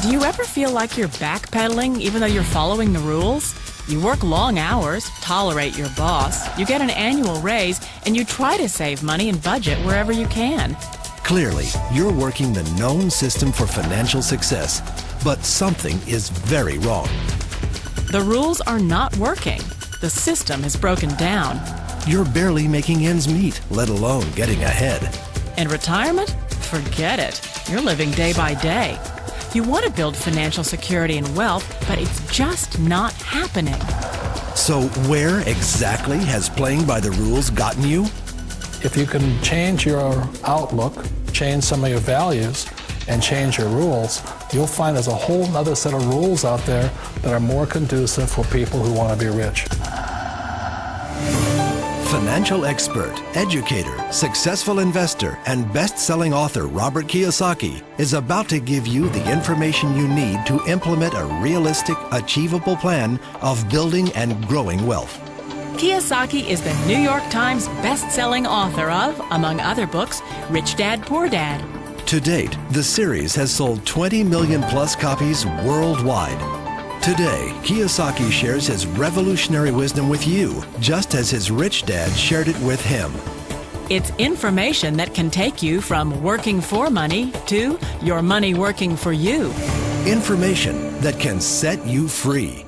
Do you ever feel like you're backpedaling even though you're following the rules? You work long hours, tolerate your boss, you get an annual raise, and you try to save money and budget wherever you can. Clearly, you're working the known system for financial success, but something is very wrong. The rules are not working. The system is broken down. You're barely making ends meet, let alone getting ahead. And retirement? Forget it. You're living day by day. You want to build financial security and wealth, but it's just not happening. So where exactly has playing by the rules gotten you? If you can change your outlook, change some of your values, and change your rules, you'll find there's a whole other set of rules out there that are more conducive for people who want to be rich. Financial expert, educator, successful investor, and best-selling author Robert Kiyosaki is about to give you the information you need to implement a realistic, achievable plan of building and growing wealth. Kiyosaki is the New York Times best-selling author of, among other books, Rich Dad, Poor Dad. To date, the series has sold 20 million plus copies worldwide. Today, Kiyosaki shares his revolutionary wisdom with you, just as his rich dad shared it with him. It's information that can take you from working for money to your money working for you. Information that can set you free.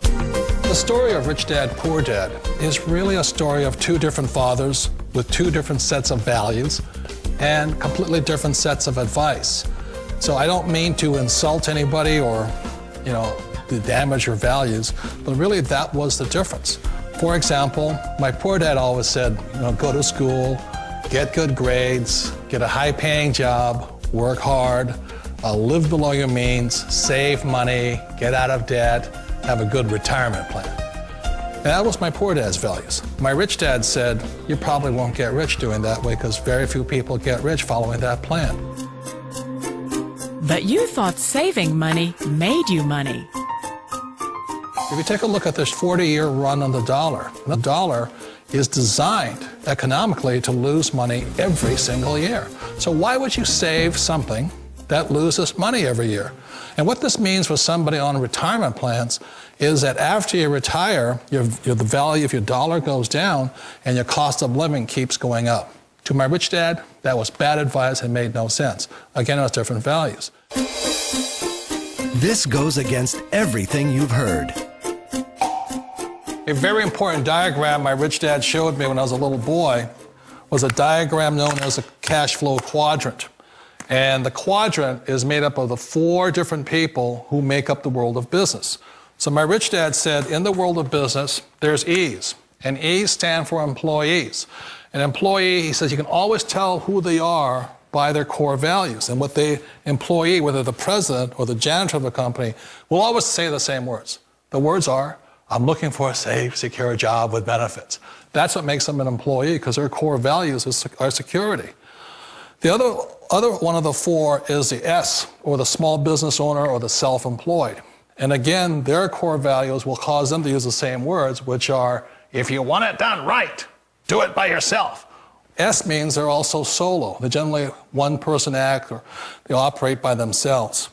The story of Rich Dad, Poor Dad is really a story of two different fathers with two different sets of values and completely different sets of advice. So I don't mean to insult anybody or, to damage your values, but really that was the difference. For example, my poor dad always said, go to school, get good grades, get a high-paying job, work hard, live below your means, save money, get out of debt, have a good retirement plan. And that was my poor dad's values. My rich dad said, you probably won't get rich doing that way because very few people get rich following that plan. But you thought saving money made you money. If you take a look at this 40-year run on the dollar is designed economically to lose money every single year. So why would you save something that loses money every year? And what this means for somebody on retirement plans is that after you retire, the value of your dollar goes down and your cost of living keeps going up. To my rich dad, that was bad advice and made no sense. Again, it was different values. This goes against everything you've heard. A very important diagram my rich dad showed me when I was a little boy was a diagram known as a cash flow quadrant. And the quadrant is made up of the 4 different people who make up the world of business. So my rich dad said, in the world of business, there's E's. And E's stand for employees. An employee, he says, you can always tell who they are by their core values. And what the employee, whether the president or the janitor of the company, will always say the same words. The words are, I'm looking for a safe, secure job with benefits. That's what makes them an employee, because their core values are security. The other one of the 4 is the S, or the small business owner or the self-employed. And again, their core values will cause them to use the same words, which are, if you want it done right, do it by yourself. S means they're also solo. They're generally one-person act, or they operate by themselves.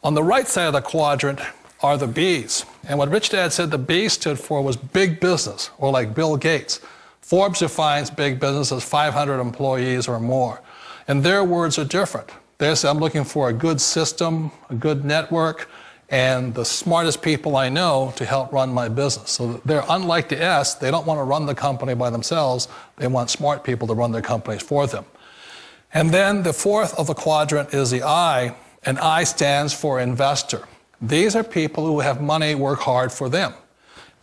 On the right side of the quadrant are the B's. And what Rich Dad said the B stood for was big business, or like Bill Gates. Forbes defines big business as 500 employees or more. And their words are different. They say, I'm looking for a good system, a good network, and the smartest people I know to help run my business. So they're unlike the S. They don't want to run the company by themselves. They want smart people to run their companies for them. And then the 4th of the quadrant is the I, and I stands for investor. These are people who have money work hard for them.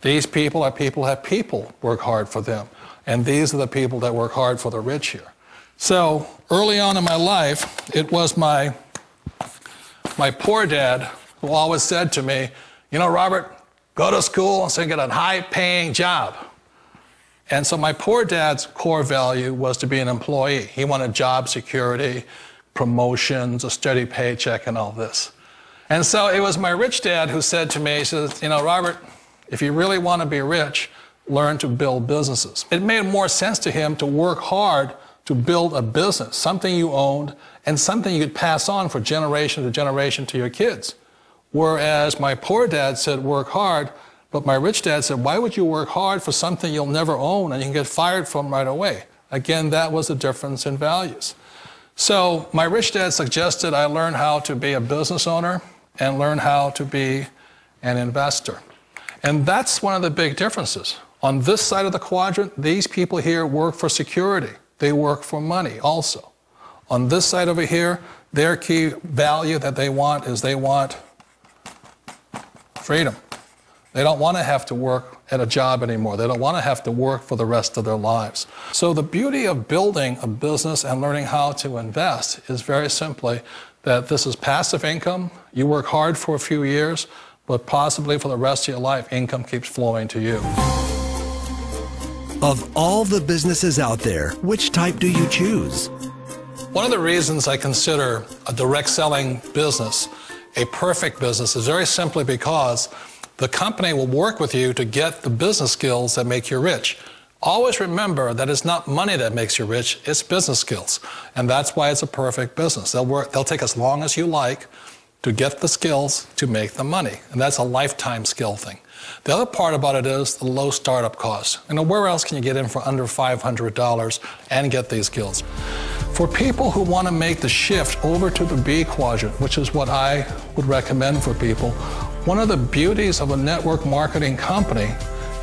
These people are people who have people work hard for them. And these are the people that work hard for the rich here. So early on in my life, it was my poor dad who always said to me, Robert, go to school and get a high-paying job. And so my poor dad's core value was to be an employee. He wanted job security, promotions, a steady paycheck, and all this. And so it was my rich dad who said to me, he says, Robert, if you really want to be rich, learn to build businesses. It made more sense to him to work hard to build a business, something you owned and something you could pass on for generation to generation to your kids. Whereas my poor dad said, work hard, but my rich dad said, why would you work hard for something you'll never own and you can get fired from right away? Again, that was the difference in values. So my rich dad suggested I learn how to be a business owner and learn how to be an investor. And that's one of the big differences. On this side of the quadrant, these people here work for security. They work for money also. On this side over here, their key value that they want is they want freedom. They don't want to have to work at a job anymore. They don't want to have to work for the rest of their lives. So the beauty of building a business and learning how to invest is very simply that this is passive income. You work hard for a few years, but possibly for the rest of your life, income keeps flowing to you. Of all the businesses out there, which type do you choose? One of the reasons I consider a direct selling business a perfect business is very simply because the company will work with you to get the business skills that make you rich. Always remember that it's not money that makes you rich, it's business skills. And that's why it's a perfect business. They'll take as long as you like to get the skills to make the money. And that's a lifetime skill thing. The other part about it is the low startup cost. Where else can you get in for under $500 and get these skills? For people who want to make the shift over to the B quadrant, which is what I would recommend for people, one of the beauties of a network marketing company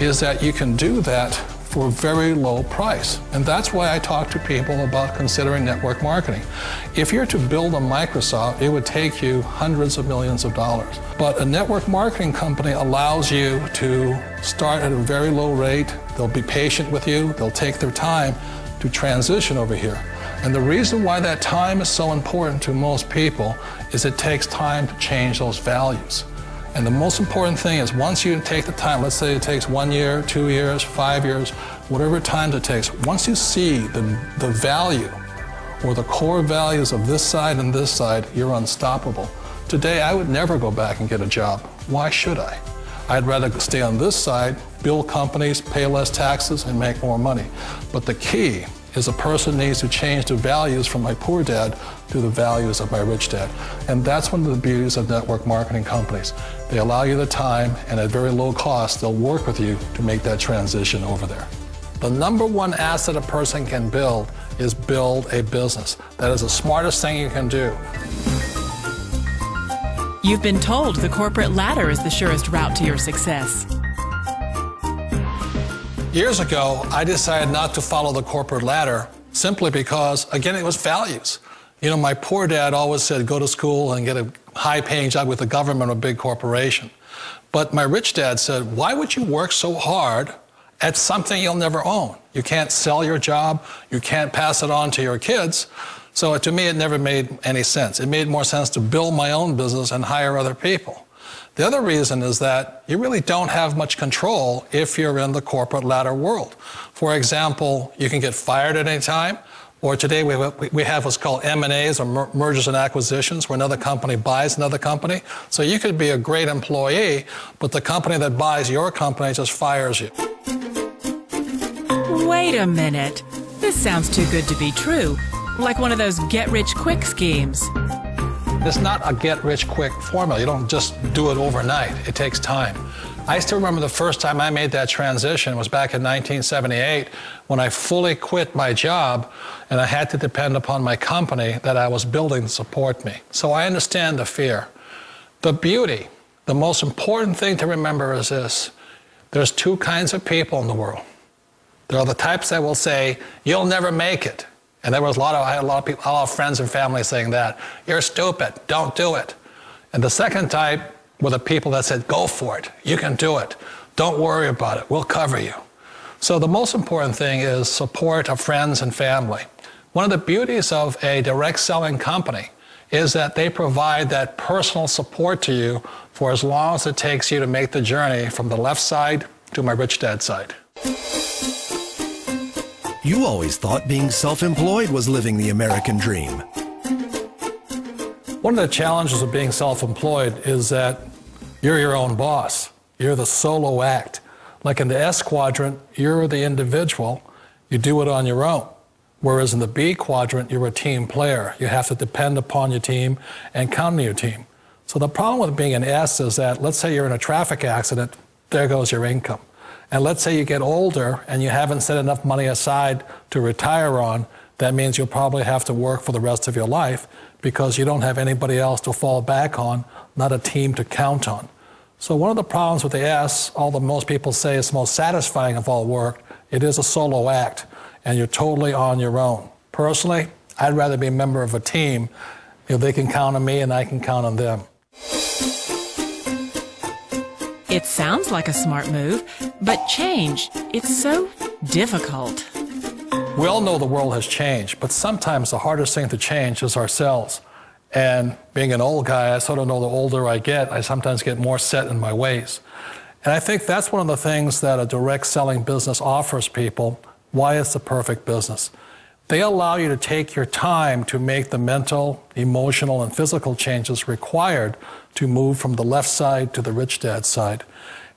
is that you can do that for a very low price. And that's why I talk to people about considering network marketing. If you're to build a Microsoft, it would take you hundreds of millions of dollars. But a network marketing company allows you to start at a very low rate. They'll be patient with you. They'll take their time to transition over here. And the reason why that time is so important to most people is it takes time to change those values. And the most important thing is once you take the time, let's say it takes 1 year, 2 years, 5 years, whatever time it takes, once you see the value or the core values of this side and this side, you're unstoppable. Today, I would never go back and get a job. Why should I? I'd rather stay on this side, build companies, pay less taxes, and make more money. But the key is a person needs to change the values from my poor dad to the values of my rich dad. And that's one of the beauties of network marketing companies. They allow you the time, and at very low cost, they'll work with you to make that transition over there. The number one asset a person can build is build a business. That is the smartest thing you can do. You've been told the corporate ladder is the surest route to your success. Years ago, I decided not to follow the corporate ladder simply because, again, it was values. My poor dad always said, go to school and get a high-paying job with the government or a big corporation. But my rich dad said, why would you work so hard at something you'll never own? You can't sell your job. You can't pass it on to your kids. So to me, it never made any sense. It made more sense to build my own business and hire other people. The other reason is that you really don't have much control if you're in the corporate ladder world. For example, you can get fired at any time, or today we have what's called M&As, or mergers and acquisitions, where another company buys another company. So you could be a great employee, but the company that buys your company just fires you. Wait a minute. This sounds too good to be true. Like one of those get-rich-quick schemes. It's not a get-rich-quick formula. You don't just do it overnight. It takes time. I still remember the first time I made that transition was back in 1978 when I fully quit my job and I had to depend upon my company that I was building to support me. So I understand the fear. The beauty, the most important thing to remember is this. There's two kinds of people in the world. There are the types that will say, you'll never make it. And I had a lot of people, a lot of friends and family saying that. You're stupid, don't do it. And the second type were the people that said, go for it, you can do it. Don't worry about it, we'll cover you. So the most important thing is support of friends and family. One of the beauties of a direct selling company is that they provide that personal support to you for as long as it takes you to make the journey from the left side to my rich dad side. You always thought being self-employed was living the American dream. One of the challenges of being self-employed is that you're your own boss. You're the solo act. Like in the S quadrant, you're the individual. You do it on your own. Whereas in the B quadrant, you're a team player. You have to depend upon your team and count on your team. So the problem with being an S is that, let's say you're in a traffic accident, there goes your income. And let's say you get older and you haven't set enough money aside to retire on, that means you'll probably have to work for the rest of your life because you don't have anybody else to fall back on, not a team to count on. So one of the problems with the S, although most people say it's the most satisfying of all work, it is a solo act, and you're totally on your own. Personally, I'd rather be a member of a team. They can count on me and I can count on them. It sounds like a smart move, but change, it's so difficult. We all know the world has changed, but sometimes the hardest thing to change is ourselves. And being an old guy, I sort of know the older I get, I sometimes get more set in my ways. And I think that's one of the things that a direct selling business offers people, why it's the perfect business. They allow you to take your time to make the mental, emotional, and physical changes required to move from the left side to the rich dad side.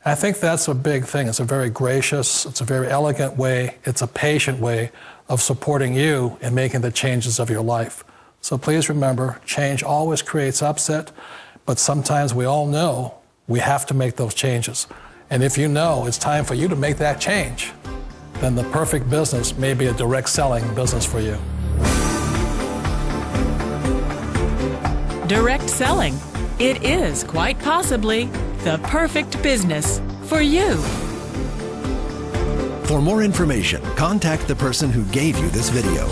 And I think that's a big thing. It's a very gracious, it's a very elegant way, it's a patient way of supporting you in making the changes of your life. So please remember, change always creates upset, but sometimes we all know we have to make those changes. And if you know it's time for you to make that change, then the perfect business may be a direct selling business for you. Direct selling. It is quite possibly the perfect business for you. For more information, contact the person who gave you this video.